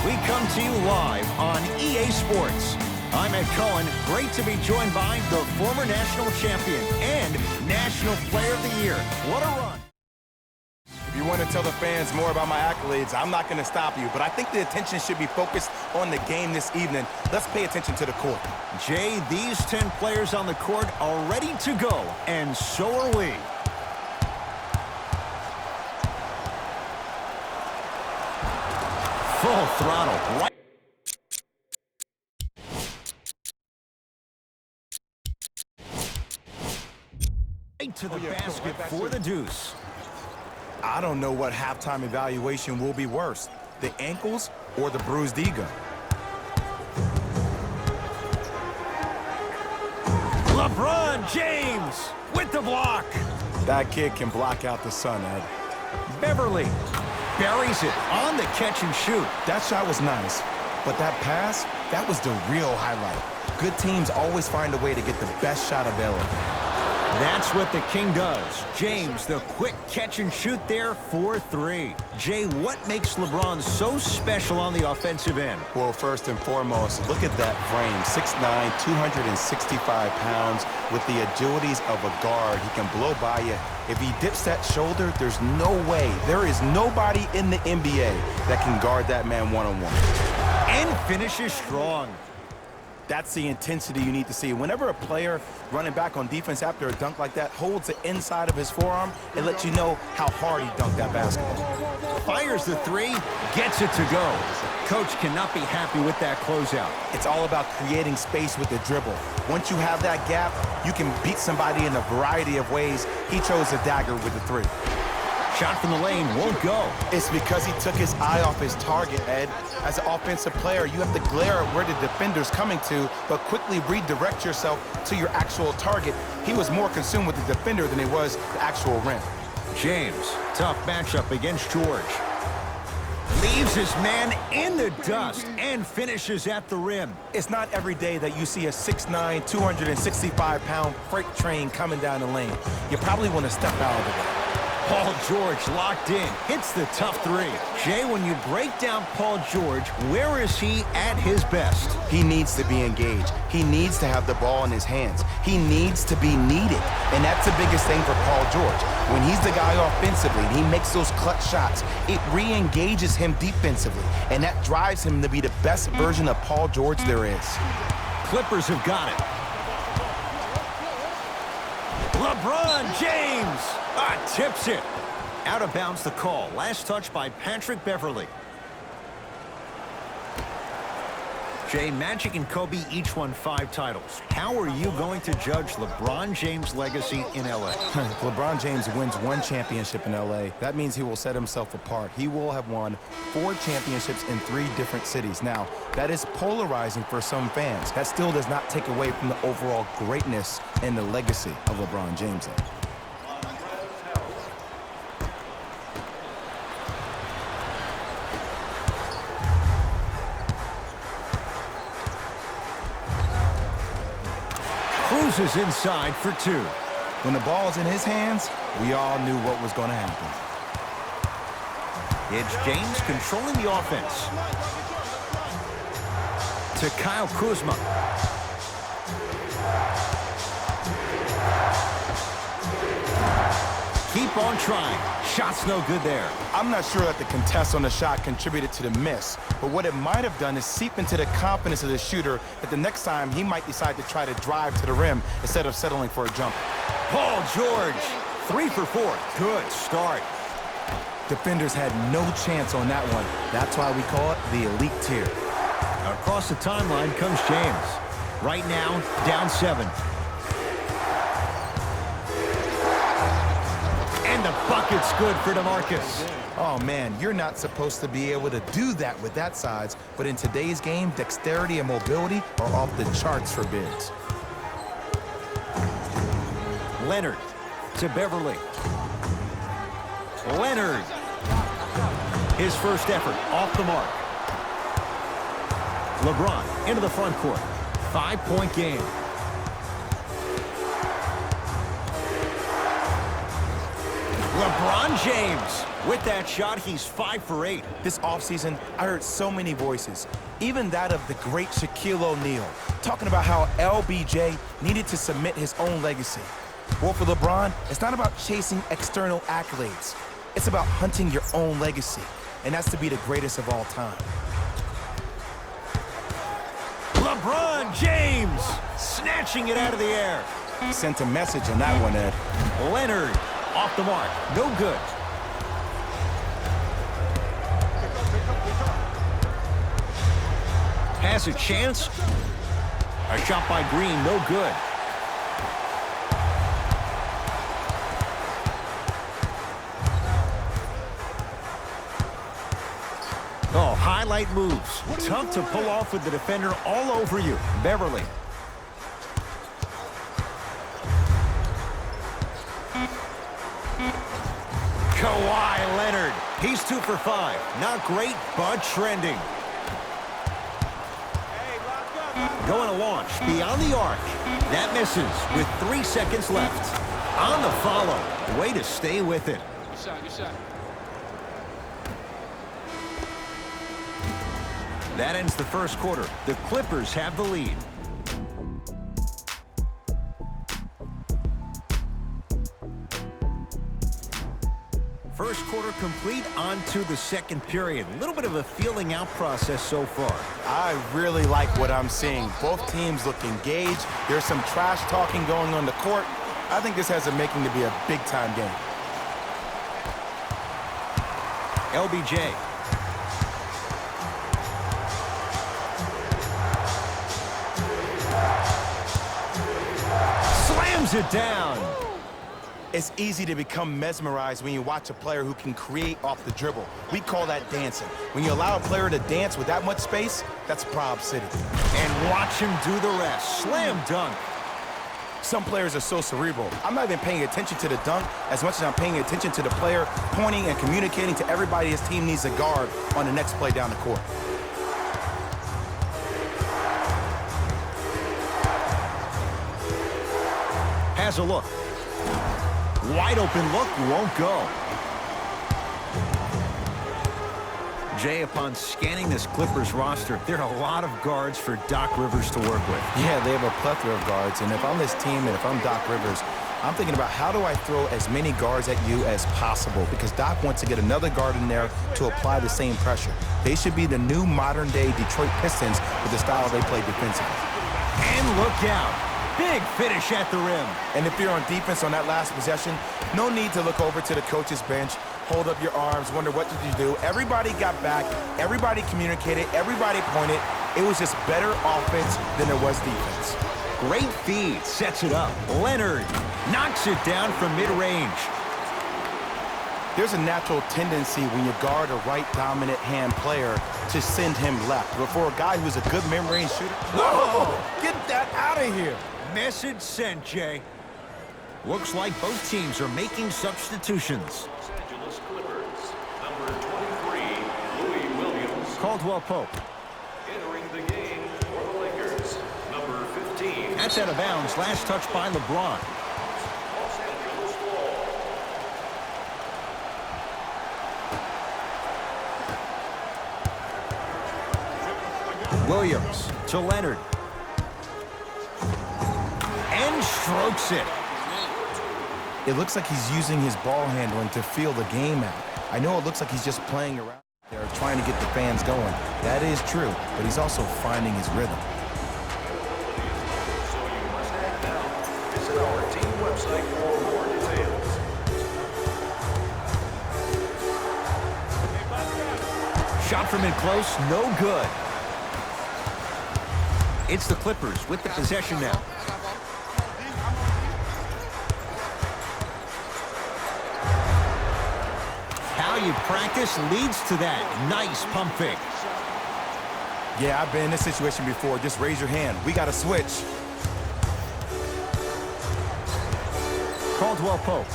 We come to you live on EA Sports. I'm Ed Cohen. Great to be joined by the former national champion and National Player of the Year. What a run. If you want to tell the fans more about my accolades, I'm not going to stop you, but I think the attention should be focused on the game this evening. Let's pay attention to the court. Jay, these 10 players on the court are ready to go, and so are we. Full throttle, right to the basket for the deuce. I don't know what halftime evaluation will be worse, the ankles or the bruised ego. LeBron James with the block. That kid can block out the sun, Ed. Beverly buries it on the catch and shoot. That shot was nice, but that pass, that was the real highlight. Good teams always find a way to get the best shot available. That's what the King does. James, the quick catch and shoot there for three. Jay, what makes LeBron so special on the offensive end? Well, first and foremost, look at that frame. 6'9", 265 pounds with the agilities of a guard. He can blow by you. If he dips that shoulder, there's no way. There is nobody in the NBA that can guard that man one-on-one. And finishes strong. That's the intensity you need to see. Whenever a player running back on defense after a dunk like that holds the inside of his forearm, it lets you know how hard he dunked that basketball. Fires the three, gets it to go. Coach cannot be happy with that closeout. It's all about creating space with the dribble. Once you have that gap, you can beat somebody in a variety of ways. He chose a dagger with the three. Shot from the lane won't go. It's because he took his eye off his target, Ed. As an offensive player, you have to glare at where the defender's coming to, but quickly redirect yourself to your actual target. He was more consumed with the defender than he was the actual rim. James, tough matchup against George. Leaves his man in the dust and finishes at the rim. It's not every day that you see a 6'9", 265-pound freight train coming down the lane. You probably want to step out of the way. Paul George locked in, hits the tough three. Jay, when you break down Paul George, where is he at his best? He needs to be engaged. He needs to have the ball in his hands. He needs to be needed. And that's the biggest thing for Paul George. When he's the guy offensively and he makes those clutch shots, it re-engages him defensively. And that drives him to be the best version of Paul George there is. Clippers have got it. LeBron James tips it. Out of bounds the call. Last touch by Patrick Beverly. Jay, Magic and Kobe each won 5 titles. How are you going to judge LeBron James' legacy in L.A.? LeBron James wins 1 championship in L.A. That means he will set himself apart. He will have won 4 championships in 3 different cities. Now, that is polarizing for some fans. That still does not take away from the overall greatness and the legacy of LeBron James. Cruises inside for 2. When the ball's in his hands, we all knew what was going to happen. It's James controlling the offense. To Kyle Kuzma. Keep on trying. Shot's no good there. I'm not sure that the contest on the shot contributed to the miss, but what it might have done is seep into the confidence of the shooter that the next time he might decide to try to drive to the rim instead of settling for a jump. Paul George, 3 for 4. Good start. Defenders had no chance on that one. That's why we call it the elite tier. Across the timeline comes James. Right now, down 7. And the bucket's good for DeMarcus. Oh, man, you're not supposed to be able to do that with that size, but in today's game, dexterity and mobility are off the charts for bigs. Leonard to Beverly. Leonard. His first effort off the mark. LeBron into the front court. 5-point game. LeBron James. With that shot, he's 5 for 8. This offseason, I heard so many voices, even that of the great Shaquille O'Neal, talking about how LBJ needed to submit his own legacy. Well, for LeBron, it's not about chasing external accolades. It's about hunting your own legacy, and that's to be the greatest of all time. LeBron James snatching it out of the air. Sent a message on that one, Ed. Leonard off the mark. No good. Has a chance. A shot by Green. No good. Oh, highlight moves. Tough to pull off with the defender all over you. Beverly. Kawhi Leonard. He's 2 for 5. Not great, but trending. Going to launch beyond the arc. That misses with 3 seconds left. On the follow. Way to stay with it. Good shot. That ends the first quarter. The Clippers have the lead. First quarter complete, on to the second period. A little bit of a feeling out process so far. I really like what I'm seeing. Both teams look engaged. There's some trash talking going on the court. I think this has a making to be a big-time game. LBJ. Slams it down. It's easy to become mesmerized when you watch a player who can create off the dribble. We call that dancing. When you allow a player to dance with that much space, that's Prob City. And watch him do the rest. Slam dunk. Some players are so cerebral. I'm not even paying attention to the dunk as much as I'm paying attention to the player pointing and communicating to everybody his team needs a guard on the next play down the court. Has a look. Wide open look, won't go. Jay, upon scanning this Clippers roster, there are a lot of guards for Doc Rivers to work with. Yeah, they have a plethora of guards, and if I'm this team and if I'm Doc Rivers, I'm thinking about how do I throw as many guards at you as possible, because Doc wants to get another guard in there to apply the same pressure. They should be the new modern-day Detroit Pistons with the style they play defensively. And look out. Big finish at the rim. And if you're on defense on that last possession, no need to look over to the coach's bench, hold up your arms, wonder what did you do. Everybody got back, everybody communicated, everybody pointed. It was just better offense than there was defense. Great feed, sets it up. Leonard knocks it down from mid-range. There's a natural tendency when you guard a right dominant hand player to send him left. But for a guy who's a good mid-range shooter, whoa, get that out of here. Message sent, Jay. Looks like both teams are making substitutions. Los Angeles Clippers, number 23, Louis Williams. Caldwell Pope. Entering the game for the Lakers, number 15. That's out of bounds. Last touch by LeBron. Los Angeles Ball. Williams to Leonard. And strokes it. It looks like he's using his ball handling to feel the game out. I know it looks like he's just playing around there, trying to get the fans going. That is true, but he's also finding his rhythm. So you must act now. Visit our team website for more details. Shot from in close, no good. It's the Clippers with the possession now. How you practice leads to that. Nice pump fake. Yeah, I've been in this situation before. Just raise your hand. We got to switch. Caldwell Pope.